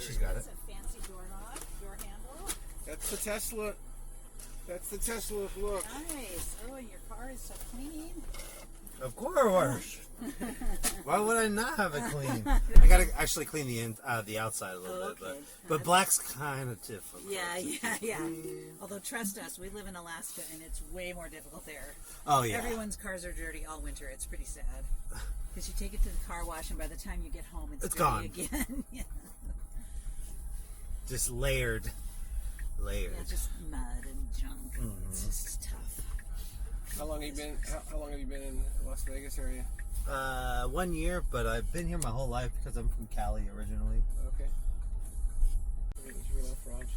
She's got it. That's a fancy doorknob, door handle. That's the Tesla. That's the Tesla look. Nice. Oh, and your car is so clean. Of course. Why would I not have it clean? I gotta actually clean the outside a little bit, Okay. but black's kind of difficult. Yeah. Although trust us, we live in Alaska and it's way more difficult there. Oh yeah. Everyone's cars are dirty all winter. It's pretty sad. Because you take it to the car wash and by the time you get home, it's dirty gone. again. Yeah. Just layered. Yeah, just mud and junk. It's just tough. How long have you been in Las Vegas area? 1 year, but I've been here my whole life because I'm from Cali originally. Okay. Frogs.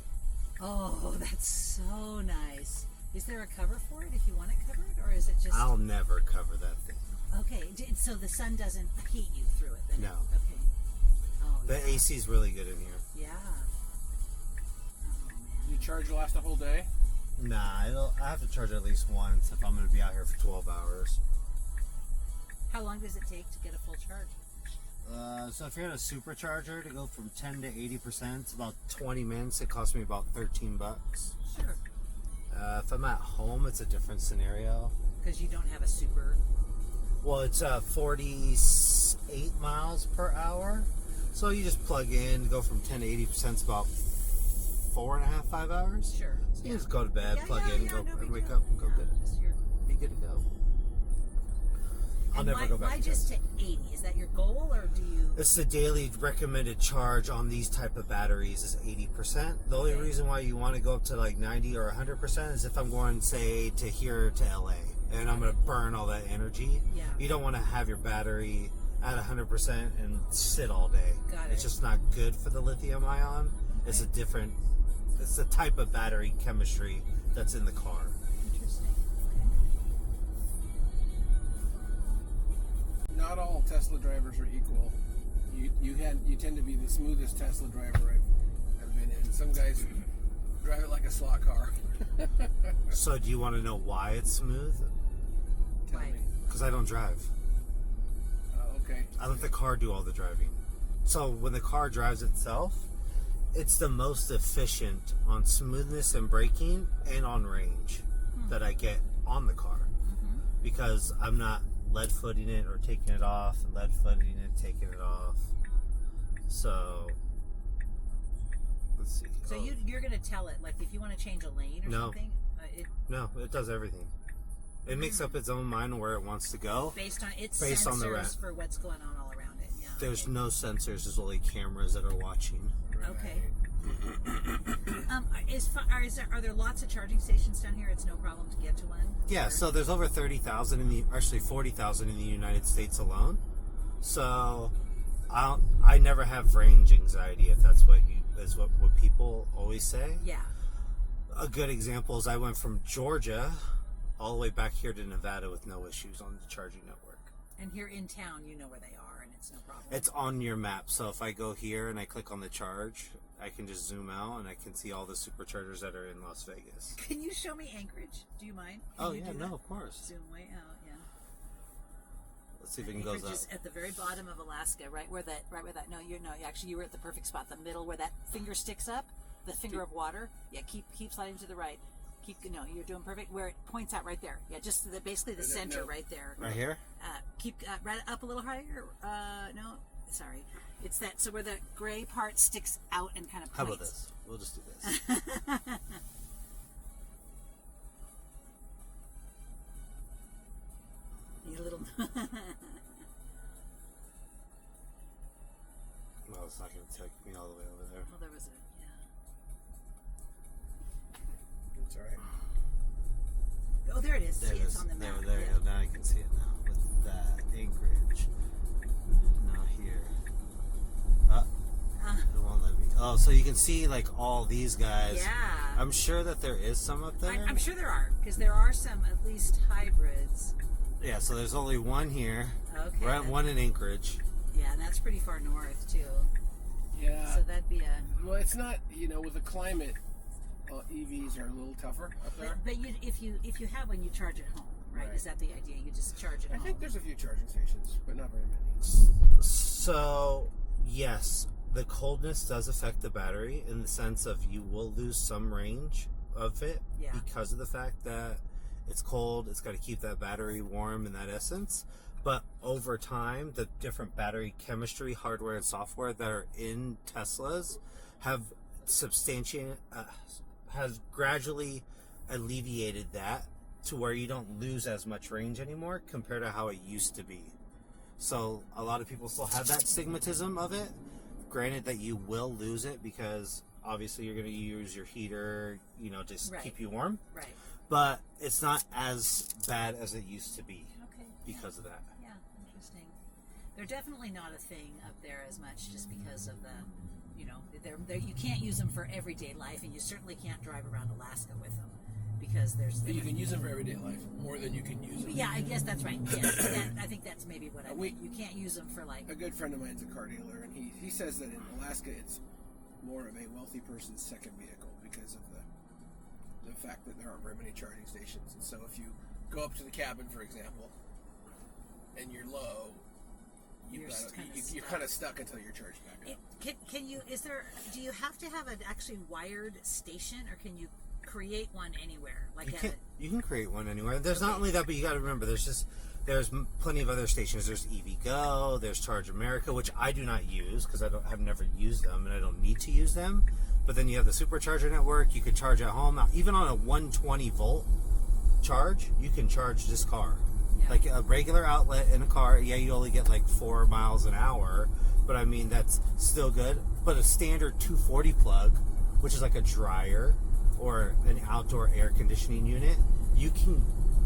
Oh, that's so nice. Is there a cover for it if you want it covered, or is it just? I'll never cover that thing. Okay, so the sun doesn't heat you through it then? No. Okay. Oh, The yeah. AC is really good in here. Yeah. Oh, man. You charge last a whole day? Nah, I have to charge at least once if I'm going to be out here for 12 hours. How long does it take to get a full charge? So if you're in a supercharger to go from 10 to 80%, it's about 20 minutes. It costs me about $13. Sure. If I'm at home, it's a different scenario. Because you don't have a super. Well, it's 48 miles per hour. So you just plug in, go from 10 to 80%, it's about 4.5, 5 hours. Sure. So you just go to bed, Yeah, plug yeah, in, yeah, go no big and wake deal. up and go Yeah, get it. just your- Be good to go. I'll never go back. Why just to 80? Is that your goal, or do you? It's the daily recommended charge on these type of batteries is 80%. The only Okay. reason why you want to go up to like 90 or 100% is if I'm going, say, to here to LA and I'm going to burn all that energy. Yeah. You don't want to have your battery at 100% and sit all day. Got it. It's just not good for the lithium ion. It's it's the type of battery chemistry that's in the car. Interesting. Not all Tesla drivers are equal. You tend to be the smoothest Tesla driver I've been in. Some guys drive it like a slot car. So do you want to know why it's smooth? Tell Why? me. Because I don't drive. Okay. I let the car do all the driving. So when the car drives itself, it's the most efficient on smoothness and braking and on range that I get on the car. Because I'm not lead footing it or taking it off, and lead footing it, taking it off. So let's see. So you're gonna tell it, like, if you want to change a lane or No. something, No, it does everything. It makes up its own mind where it wants to go. based on its Based sensors on the rest. for what's going on all around it. Yeah. There's okay. no sensors. There's only cameras that are watching. Okay. Are there lots of charging stations down here? It's no problem to get to one. Yeah, Or- so there's over 30,000 actually 40,000 in the United States alone. So I never have range anxiety, if that's what what people always say. Yeah. A good example is I went from Georgia all the way back here to Nevada with no issues on the charging network. And here in town, you know where they are, and it's no problem. It's on your map, so if I go here and I click on the charge, I can just zoom out and I can see all the superchargers that are in Las Vegas. Can you show me Anchorage? Do you mind? Can Oh you yeah, do no, that? of course. Zoom way out. Yeah. Let's see if it can go Anchorage up. is at the very bottom of Alaska, right where that. No, actually, you were at the perfect spot, the middle where that finger sticks up, the finger of water. Yeah, keep sliding to the right. You're doing perfect. Where it points out right there. Yeah, just basically the center right there. Right here? Keep right up a little higher. No, sorry. It's that. So where the gray part sticks out and kind of points. How about this? We'll just do this. You little. No, it's not going to take me all the way over there. Well, there was a. Yeah. It's all right. Oh, there it is. There See, it it's is. on the map. There. Yeah. Now I can see it now with that Anchorage. Not here. It won't let me. Oh, so you can see like all these guys. Yeah. I'm sure that there is some up there. I'm sure there are, because there are some at least hybrids. Yeah, so there's only one here. Okay. We're at one in Anchorage. Yeah, and that's pretty far north too. Yeah. So that'd be a. Well, it's not, with the climate, EVs are a little tougher up there. But if you have one, you charge at home, right? Right. Is that the idea? You just charge at I home. think there's a few charging stations, but not very many. So, yes, the coldness does affect the battery in the sense of you will lose some range of it Yeah. because of the fact that it's cold. It's got to keep that battery warm in that essence. But over time, the different battery chemistry, hardware, and software that are in Teslas have has gradually alleviated that to where you don't lose as much range anymore compared to how it used to be. So a lot of people still have that stigmatism of it. Granted that you will lose it because obviously you're going to use your heater, just Right. keep you warm. Right. But it's not as bad as it used to be Okay. because of that. Yeah, interesting. They're definitely not a thing up there as much just because of the, you can't use them for everyday life, and you certainly can't drive around Alaska with them because there's. But you can use them for everyday life more than you can use them. Yeah, I guess that's right. Yes, I think that's maybe what I mean. You can't use them for like. A good friend of mine's a car dealer, and he says that in Alaska it's more of a wealthy person's second vehicle because of the fact that there aren't very many charging stations. And so if you go up to the cabin, for example, and you're low, you're kind of stuck until you're charged back up. Can you? Do you have to have an actually wired station, or can you create one anywhere? You can create one anywhere. There's not only that, but you got to remember there's plenty of other stations. There's EVgo, there's Charge America, which I do not use because I've never used them and I don't need to use them. But then you have the Supercharger network. You can charge at home. Now, even on a 120 volt charge, you can charge this car. Yeah. Like a regular outlet in a car, yeah, you only get like 4 miles an hour, but I mean that's still good. But a standard 240 plug, which is like a dryer or an outdoor air conditioning unit, you can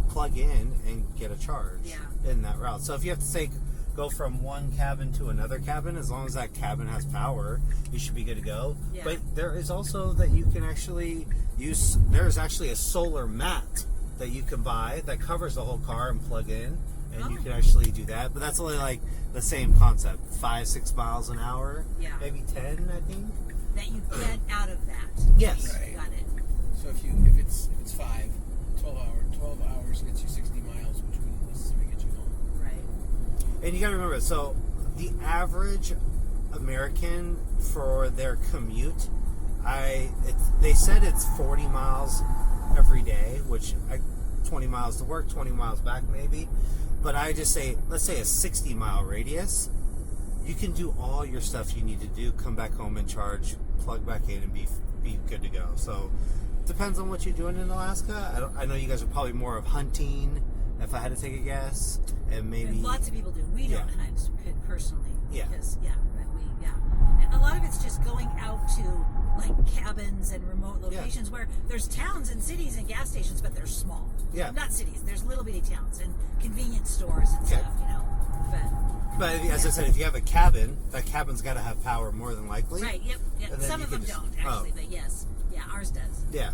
plug in and get a charge in that route. So if you have to go from one cabin to another cabin, as long as that cabin has power, you should be good to go. Yeah. But there is also that you can actually use, there's actually a solar mat that you can buy that covers the whole car and plug in, and you can actually do that. But that's only like the same concept, 5-6 miles an hour, maybe 10, I think. That you get out of that. Yes. Right. Got it. So if it's 12 hours gets you 60 miles, which wouldn't necessarily get you home. Right. And you got to remember, so the average American for their commute, they said it's 40 miles every day, which 20 miles to work, 20 miles back maybe. But I just say, let's say a 60-mile radius, you can do all your stuff you need to do, come back home and charge, plug back in, and be good to go. So depends on what you're doing in Alaska. I know you guys are probably more of hunting, if I had to take a guess, and maybe And lots of people do. We don't hunt personally. Yeah. Because, and a lot of it's just going out to like cabins and remote locations where there's towns and cities and gas stations, but they're small. Yeah. Not cities. There's little bitty towns and convenience stores and stuff, But as I said, if you have a cabin, that cabin's got to have power more than likely. Right. Yep. And then Some you of can them just- don't actually, but yes, ours does. Yeah.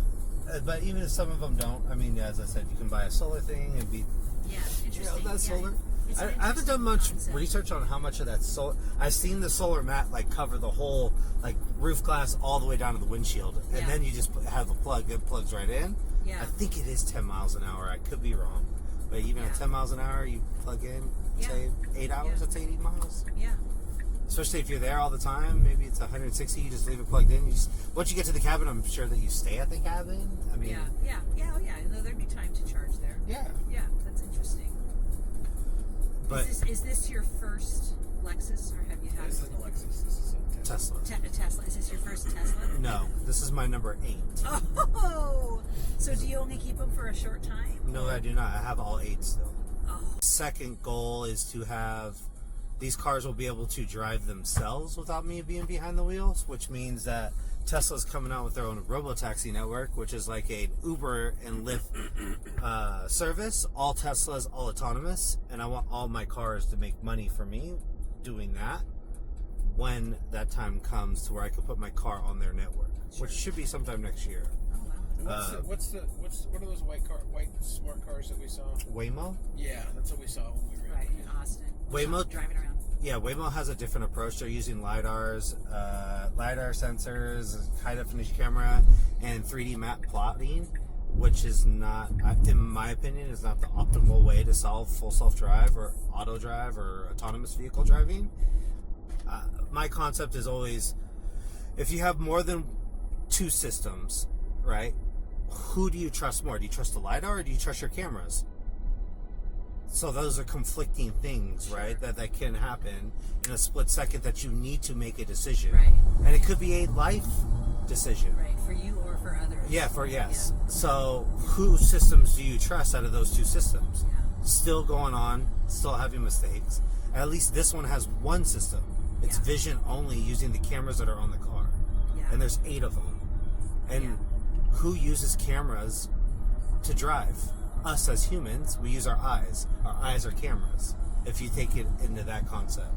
But even if some of them don't, I mean, as I said, you can buy a solar thing and be. Yeah, interesting. That's solar. It's an I haven't done interesting much concept. research on how much of that solar. I've seen the solar mat like cover the whole like roof glass all the way down to the windshield, and then you just have a plug that plugs right in. Yeah. I think it is 10 miles an hour. I could be wrong, but even at 10 miles an hour, you plug in, say 8 hours. That's 80 miles. Yeah. Especially if you're there all the time, maybe it's 160. You just leave it plugged in. Once you get to the cabin, I'm sure that you stay at the cabin. I mean, No, there'd be time to charge there. Yeah. Yeah, that's interesting. But Is this your first Lexus, or have you had This is a Lexus. This is a Tesla. Tesla. Tesla? Is this your first Tesla? No, this is my number 8. Oh, so do you only keep them for a short time? No, I do not. I have all 8 still. Oh, Second goal is to have these cars will be able to drive themselves without me being behind the wheels, which means that Tesla's coming out with their own robotaxi network, which is like a Uber and Lyft service. All Teslas, all autonomous, and I want all my cars to make money for me doing that when that time comes to where I can put my car on their network, which should be sometime next year. oh wow. And what are those white smart cars that we saw? Waymo? Yeah, that's what we saw when we were Right in Austin. Waymo? Driving around. Yeah, Waymo has a different approach. They're using LiDAR sensors, high definition camera, and 3D map plotting, which is not, in my opinion, is not the optimal way to solve full self-drive or auto drive or autonomous vehicle driving. my concept is always, if you have more than 2 systems, right? Who do you trust more? Do you trust the LiDAR or do you trust your cameras? So those are conflicting things, right? That can happen in a split second that you need to make a decision. Right. And it could be a life decision. Right, for you or for others. Yeah, yes. Yeah. So whose systems do you trust out of those 2 systems? Yeah. Still going on, still having mistakes. At least this one has one system. It's Yeah. vision only using the cameras that are on the car. Yeah. And there's 8 of them. And who uses cameras to drive? Us as humans, we use our eyes. Our eyes are cameras, if you take it into that concept.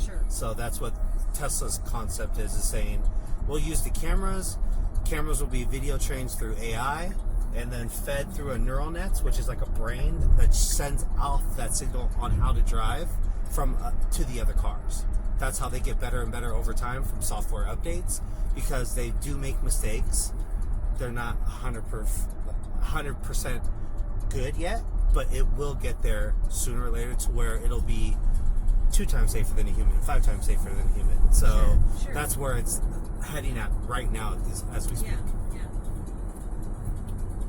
Sure. So that's what Tesla's concept is saying, we'll use the cameras. Cameras will be video trained through AI and then fed through a neural net, which is like a brain that sends out that signal on how to drive from to the other cars. That's how they get better and better over time from software updates, because they do make mistakes. They're not 100% good yet, but it will get there sooner or later to where it'll be 2 times safer than a human, 5 times safer than a human. So Sure. that's where it's heading at right now as we speak. Yeah.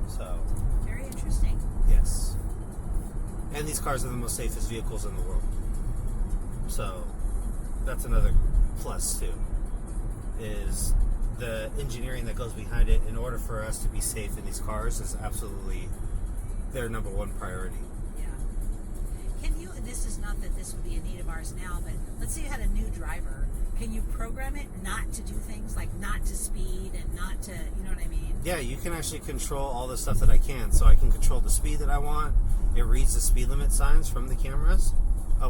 So, Very interesting. yes. And these cars are the most safest vehicles in the world. So that's another plus too, is the engineering that goes behind it in order for us to be safe in these cars is absolutely their number 1 priority. Yeah. Can you, this is not that this would be a need of ours now, but let's say you had a new driver. Can you program it not to do things like not to speed and not to, you know what I mean? Yeah, you can actually control all the stuff that I can. So I can control the speed that I want. It reads the speed limit signs from the cameras.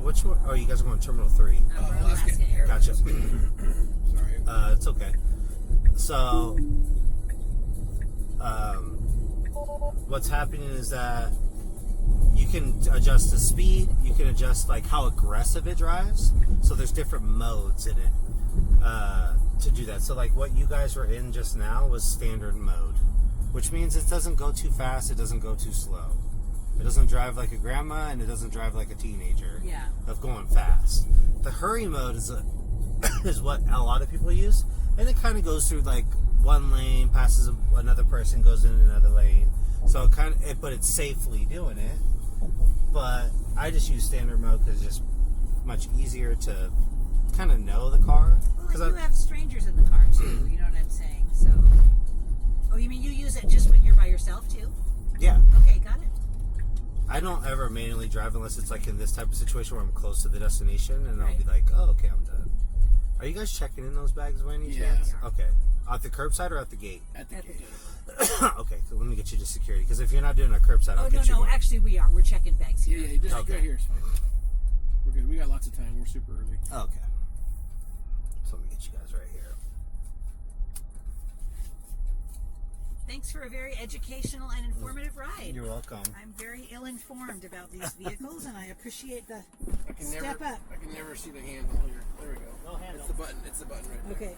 Which one? Oh, you guys are going to Terminal 3. We're Alaska Alaska Air. Gotcha. Sorry. It's okay. So, what's happening is that you can adjust the speed. You can adjust like how aggressive it drives. So there's different modes in it to do that. So like what you guys were in just now was standard mode, which means it doesn't go too fast. It doesn't go too slow. It doesn't drive like a grandma, and it doesn't drive like a teenager. Yeah. Of going fast. The hurry mode is is what a lot of people use, and it kind of goes through like one lane, passes another person, goes in another lane. So it but it's safely doing it. But I just use standard mode because it's just much easier to kind of know the car. Well, you have strangers in the car too. You know what I'm saying? So, oh, you mean you use it just when you're by yourself too? Yeah. Okay, got it. I don't ever manually drive unless it's like in this type of situation where I'm close to the destination, and I'll Right. be like, oh, okay, I'm done. Are you guys checking in those bags by any Yeah. chance? Okay. At the curbside or at the gate? At the At the gate. gate. Okay, so let me get you to security, because if you're not doing a curbside, I'll Oh, get you no, one. actually we are. We're checking bags Yeah, here. yeah, just Okay. right here is fine. We're good. We got lots of time. We're super early. Okay. So let me get you guys right here. Thanks for a very educational and informative ride. You're welcome. I'm very ill-informed about these vehicles, and I appreciate the I can step never, up. I can never see the handle here. There we go. No handle. It's the button. It's the button right there. Okay.